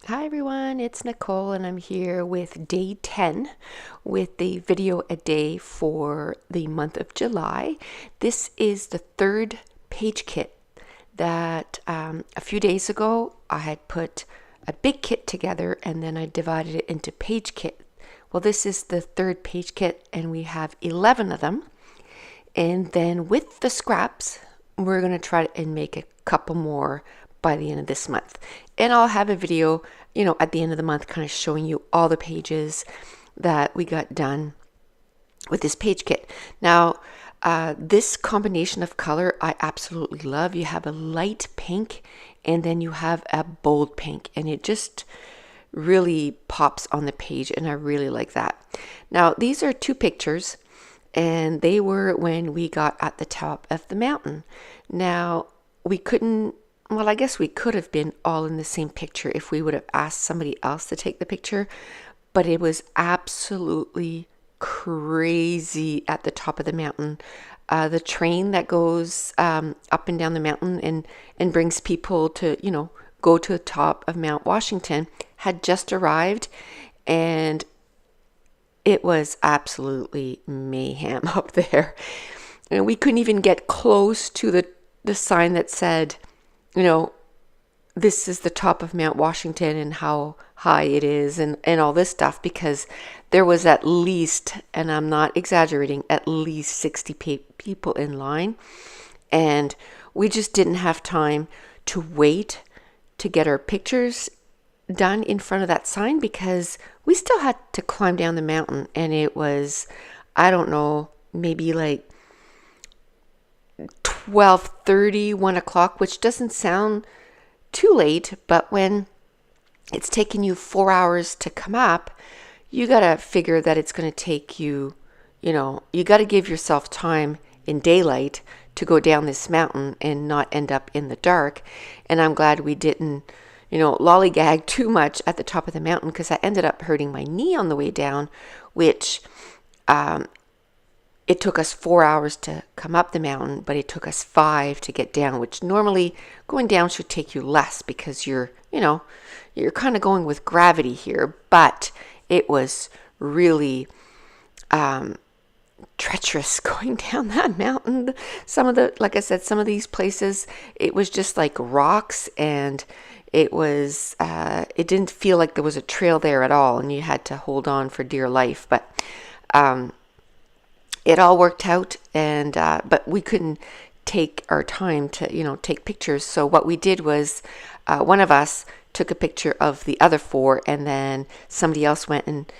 Hi everyone, it's Nicole and I'm here with day 10 with the video a day for the month of July. This is the third page kit that a few days ago I had put a big kit together and then I divided it into page kit. Well, this is the third page kit and we have 11 of them. And then with the scraps, we're going to try and make a couple more by the end of this month. And I'll have a video, at the end of the month kind of showing you all the pages that we got done with this page kit. Now, this combination of color I absolutely love. You have a light pink and then you have a bold pink, and it just really pops on the page, and I really like that. Now, these are two pictures, and they were when we got at the top of the mountain. Now, we couldn't, well, I guess we could have been all in the same picture if we would have asked somebody else to take the picture, but it was absolutely crazy at the top of the mountain. The train that goes up and down the mountain and brings people to, go to the top of Mount Washington had just arrived, and it was absolutely mayhem up there. And we couldn't even get close to the sign that said, this is the top of Mount Washington and how high it is and all this stuff, because there was at least, and I'm not exaggerating, at least 60 people in line. And we just didn't have time to wait to get our pictures done in front of that sign, because we still had to climb down the mountain, and it was, I don't know, maybe like 12:30, 1 o'clock, which doesn't sound too late, but when it's taking you 4 hours to come up, you got to figure that it's going to take you, you got to give yourself time in daylight to go down this mountain and not end up in the dark. And I'm glad we didn't, lollygag too much at the top of the mountain, because I ended up hurting my knee on the way down, which it took us 4 hours to come up the mountain, but it took us 5 to get down, which normally going down should take you less, because you're kind of going with gravity here. But it was really treacherous going down that mountain. Like I said, some of these places, it was just like rocks, and it was, it didn't feel like there was a trail there at all, and you had to hold on for dear life. But it all worked out, and but we couldn't take our time to take pictures. So what we did was, one of us took a picture of the other four, and then somebody else went, and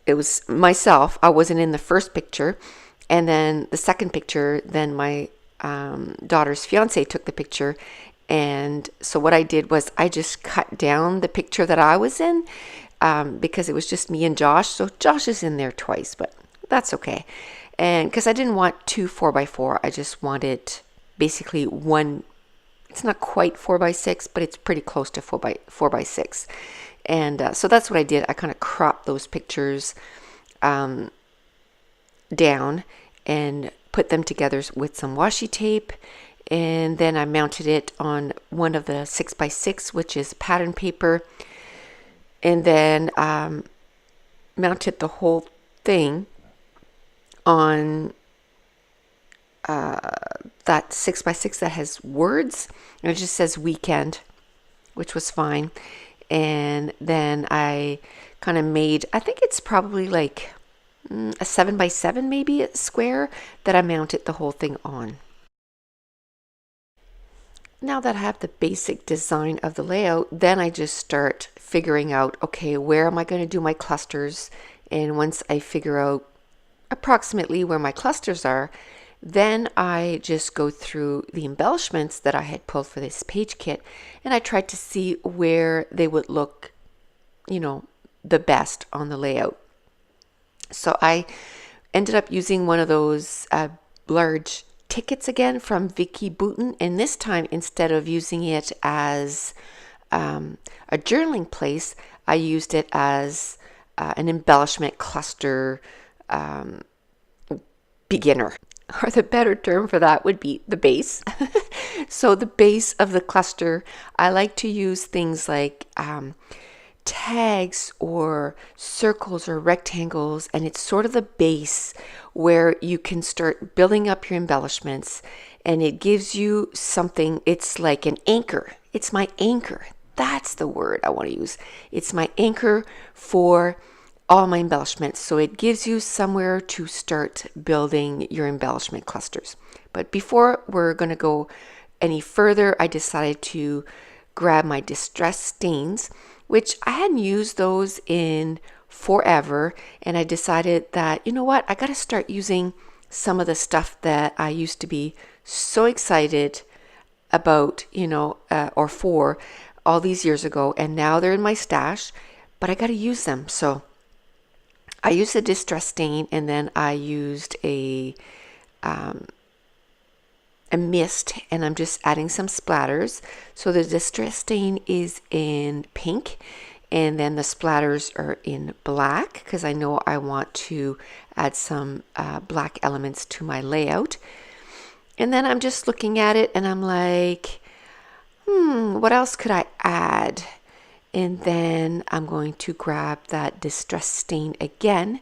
it was myself. I wasn't in the first picture, and then the second picture, then my daughter's fiance took the picture. And so what I did was I just cut down the picture that I was in, because it was just me and Josh. So Josh is in there twice, but that's okay. And because I didn't want two 4x4, I just wanted basically one. It's not quite 4x6, but it's pretty close to 4x6. And so that's what I did. I kind of cropped those pictures down and put them together with some washi tape. And then I mounted it on one of the 6x6, which is pattern paper. And then mounted the whole thing on that 6x6 that has words, and it just says weekend, which was fine. And then I kind of made, I think it's probably like a 7x7, maybe a square, that I mounted the whole thing on. Now that I have the basic design of the layout, then I just start figuring out, okay, where am I going to do my clusters? And once I figure out approximately where my clusters are, then I just go through the embellishments that I had pulled for this page kit, and I tried to see where they would look, the best on the layout. So I ended up using one of those large tickets again from Vicky Bouton, and this time, instead of using it as a journaling place, I used it as an embellishment cluster beginner, or the better term for that would be the base. So the base of the cluster, I like to use things like tags or circles or rectangles, and it's sort of the base where you can start building up your embellishments, and it gives you something. It's like an anchor. It's my anchor. That's the word I want to use. It's my anchor for all my embellishments. So it gives you somewhere to start building your embellishment clusters. But before we're going to go any further, I decided to grab my distress stains, which I hadn't used those in forever. And I decided that, you know what, I got to start using some of the stuff that I used to be so excited about, or for all these years ago. And now they're in my stash, but I got to use them. So I used a distress stain, and then I used a mist, and I'm just adding some splatters. So the distress stain is in pink, and then the splatters are in black, because I know I want to add some black elements to my layout. And then I'm just looking at it, and I'm like, what else could I add? And then I'm going to grab that distress stain again,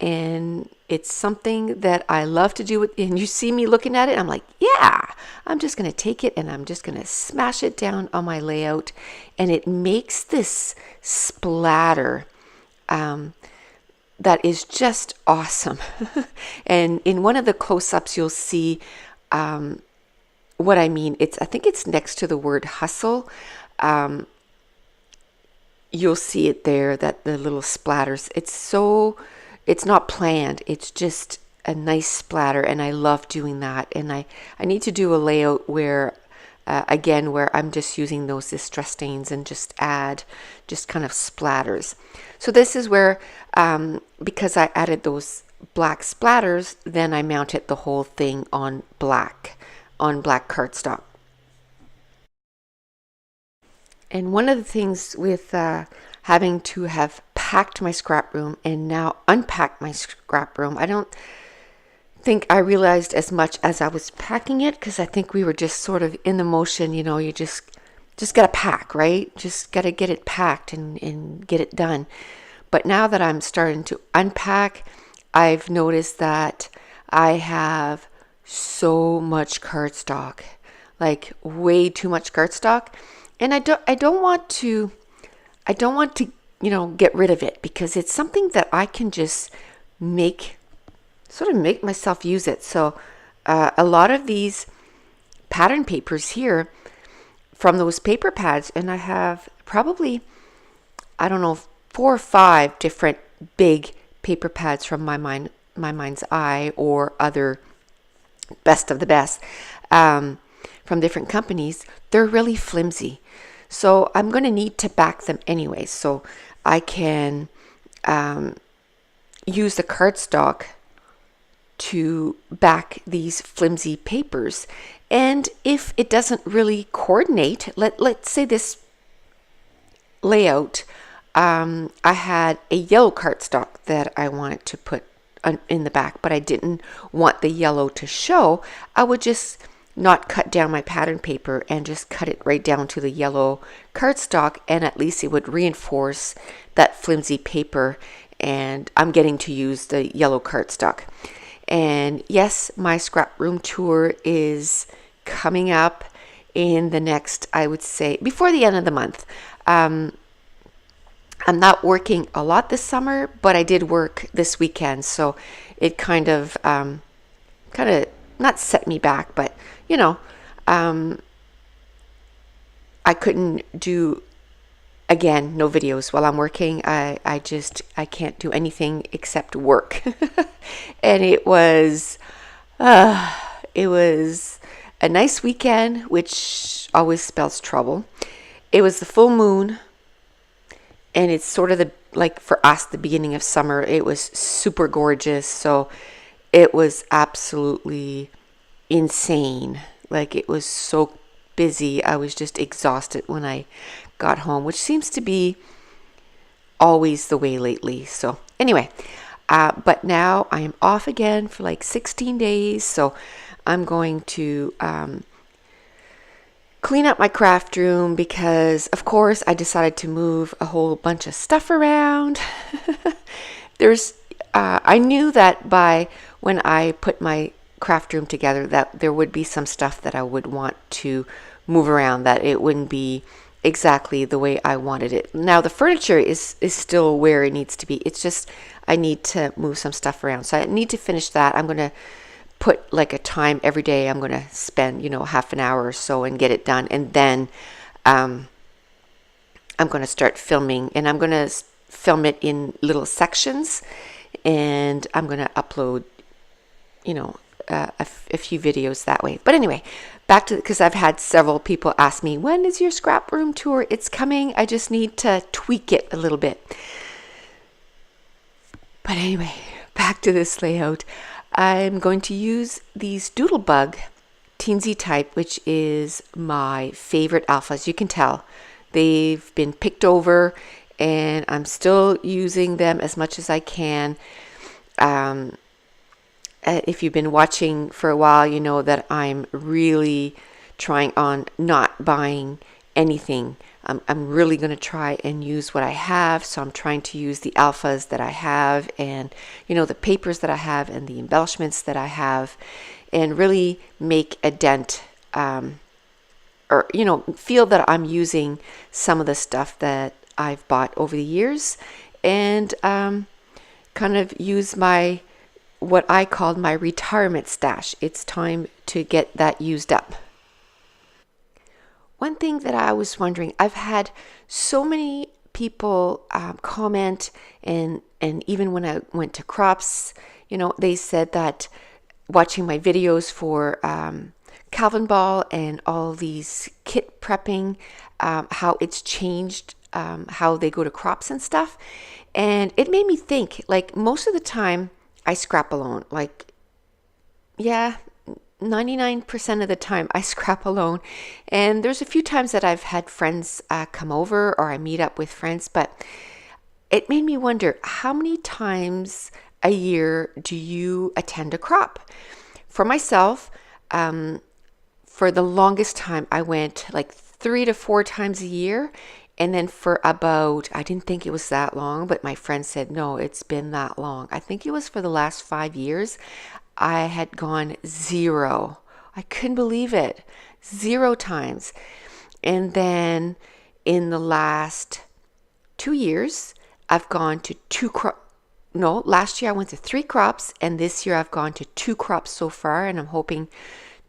and it's something that I love to do with, and you see me looking at it, I'm like, yeah, I'm just going to take it and I'm just going to smash it down on my layout, and it makes this splatter that is just awesome. And in one of the close-ups, you'll see what I mean. I think it's next to the word hustle. You'll see it there, that the little splatters, it's not planned, it's just a nice splatter, and I love doing that. And I need to do a layout where again, where I'm just using those distress stains and just add just kind of splatters. So this is where because I added those black splatters, then I mounted the whole thing on black cardstock. And one of the things with having to have packed my scrap room and now unpacked my scrap room, I don't think I realized as much as I was packing it, because I think we were just sort of in the motion, you just got to pack, right? Just got to get it packed and get it done. But now that I'm starting to unpack, I've noticed that I have so much cardstock, like way too much cardstock. And I don't want to get rid of it, because it's something that I can just make myself use it. So a lot of these pattern papers here from those paper pads, and I have probably, I don't know, 4 or 5 different big paper pads from my mind's eye or other best of the best from different companies. They're really flimsy. So I'm going to need to back them anyway, so I can use the cardstock to back these flimsy papers. And if it doesn't really coordinate, let's say this layout, I had a yellow cardstock that I wanted to put in the back, but I didn't want the yellow to show. I would just not cut down my pattern paper and just cut it right down to the yellow cardstock, and at least it would reinforce that flimsy paper, and I'm getting to use the yellow cardstock. And yes, my scrap room tour is coming up in the next, I would say, before the end of the month. I'm not working a lot this summer, but I did work this weekend, so it kind of not set me back, but I couldn't do, again, no videos while I'm working. I can't do anything except work. And it was a nice weekend, which always spells trouble. It was the full moon, and it's sort of like for us, the beginning of summer. It was super gorgeous, so it was absolutely insane. Like, it was so busy. I was just exhausted when I got home, which seems to be always the way lately. So anyway, but now I am off again for like 16 days. So I'm going to clean up my craft room because, of course, I decided to move a whole bunch of stuff around. I knew that by when I put my craft room together that there would be some stuff that I would want to move around, that it wouldn't be exactly the way I wanted it. Now the furniture is still where it needs to be. It's just I need to move some stuff around. So I need to finish that. I'm going to put like a time every day. I'm going to spend, half an hour or so and get it done. And then I'm going to start filming, and I'm going to film it in little sections, and I'm going to upload, a few videos that way. But anyway, back to, because I've had several people ask me, when is your scrap room tour? It's coming. I just need to tweak it a little bit. But anyway, back to this layout. I'm going to use these Doodlebug Teensy type, which is my favorite alpha. As you can tell, they've been picked over, and I'm still using them as much as I can. If you've been watching for a while, you know that I'm really trying on not buying anything. I'm really going to try and use what I have. So I'm trying to use the alphas that I have, and the papers that I have, and the embellishments that I have, and really make a dent, or feel that I'm using some of the stuff that I've bought over the years, and kind of use what I called my retirement stash. It's time to get that used up. One thing that I was wondering, I've had so many people comment, and even when I went to crops, they said that watching my videos for Calvin Ball and all these kit prepping, how it's changed how they go to crops and stuff. And it made me think, like, most of the time I scrap alone. 99% of the time I scrap alone. And there's a few times that I've had friends come over, or I meet up with friends, but it made me wonder, how many times a year do you attend a crop? For myself, for the longest time, I went like 3 to 4 times a year. And then for about, I didn't think it was that long, but my friend said, no, it's been that long. I think it was for the last 5 years, I had gone 0. I couldn't believe it. 0 times. And then in the last 2 years, I've gone to 2 crops. No, last year I went to 3 crops, and this year I've gone to 2 crops so far, and I'm hoping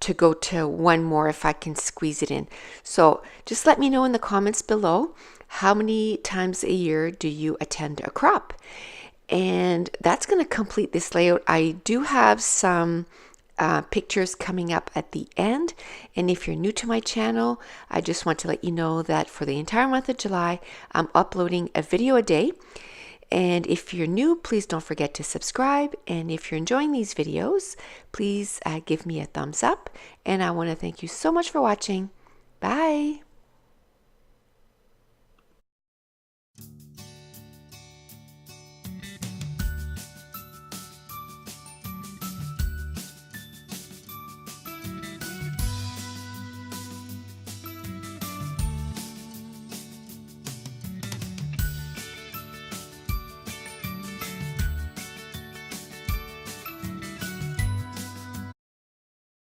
to go to 1 more if I can squeeze it in. So just let me know in the comments below, how many times a year do you attend a crop? And that's going to complete this layout. I do have some pictures coming up at the end. And if you're new to my channel, I just want to let you know that for the entire month of July, I'm uploading a video a day. And if you're new, please don't forget to subscribe. And if you're enjoying these videos, please give me a thumbs up. And I want to thank you so much for watching. Bye.